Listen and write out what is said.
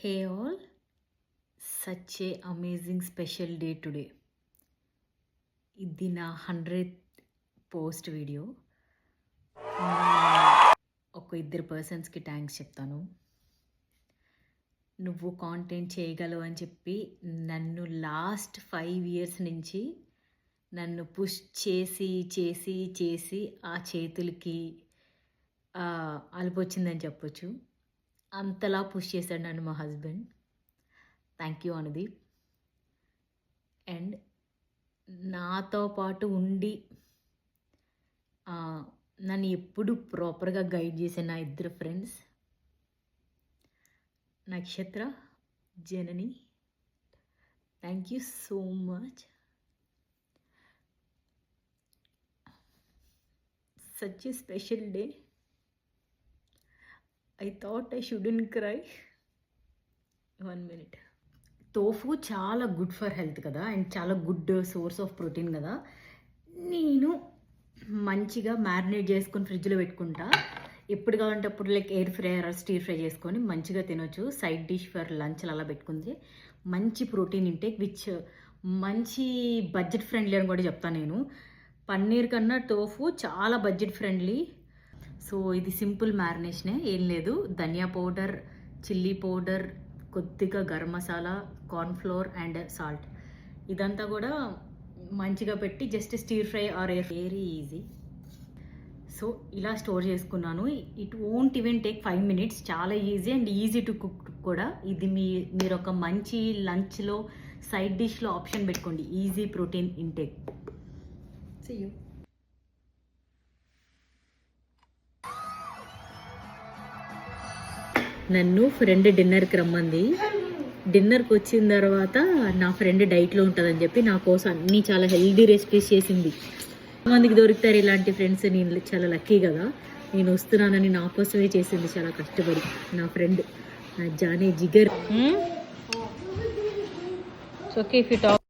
Hey all, such a amazing special day today. ఇది నా 100th post video. ఒక ఇద్దరు పర్సన్స్కి థ్యాంక్స్ చెప్తాను. నువ్వు కాంటెంట్ చేయగలవు అని చెప్పి నన్ను లాస్ట్ 5 years నుంచి నన్ను పుష్ చేసి చేసి చేసి ఆ చేతులకి అలుపొచ్చిందని చెప్పొచ్చు. అంతలా పుష్ చేశాడు నన్ను మా husband. Thank you Anudeep. And నాతో పాటు ఉండి నన్ను ఎప్పుడు ప్రాపర్గా గైడ్ చేసే నా ఇద్దరు friends Nakshatra, Janani. Thank you so much. Such a special day. I thought I shouldn't cry. 1 minute. Tofu చాలా గుడ్ ఫర్ హెల్త్ కదా, అండ్ చాలా గుడ్ సోర్స్ ఆఫ్ ప్రోటీన్ కదా. నేను మంచిగా మ్యారినేట్ చేసుకొని ఫ్రిడ్జ్లో పెట్టుకుంటా. ఎప్పుడు కావాలంటే అప్పుడు like air fryer stir fry చేసుకొని మంచిగా తినొచ్చు. సైడ్ డిష్ ఫర్ లంచ్ అలా పెట్టుకుంది. మంచి ప్రోటీన్ ఇంటేక్ విచ్ మంచి బడ్జెట్ ఫ్రెండ్లీ అని కూడా చెప్తాను నేను. పన్నీర్ కన్నా టోఫు చాలా బడ్జెట్ ఫ్రెండ్లీ. సో ఇది సింపుల్ మ్యారినేషనే, ఏం లేదు. ధనియా పౌడర్, చిల్లీ పౌడర్, కొద్దిగా garam masala, cornflour and salt, ఇదంతా కూడా మంచిగా పెట్టి just stir fry or air, very easy. So ఇలా స్టోర్ చేసుకున్నాను. It won't even take 5 minutes. చాలా easy and easy to cook కూడా. ఇది మీరు ఒక మంచి లంచ్లో సైడ్ డిష్లో ఆప్షన్ పెట్టుకోండి. Easy protein intake. See you. నన్ను ఫ్రెండ్ డిన్నర్కి రమ్మంది. డిన్నర్కి వచ్చిన తర్వాత నా ఫ్రెండ్ డైట్లో ఉంటుందని చెప్పి నా కోసం అన్నీ చాలా హెల్దీ రెసిపీస్ చేసింది. మందికి దొరుకుతారు ఇలాంటి ఫ్రెండ్స్. నేను చాలా లక్కీ కదా, నేను వస్తున్నానని నా కోసమే చేసింది చాలా కష్టపడి. నా ఫ్రెండ్ నా జానే జిగర్. Okay, if you talk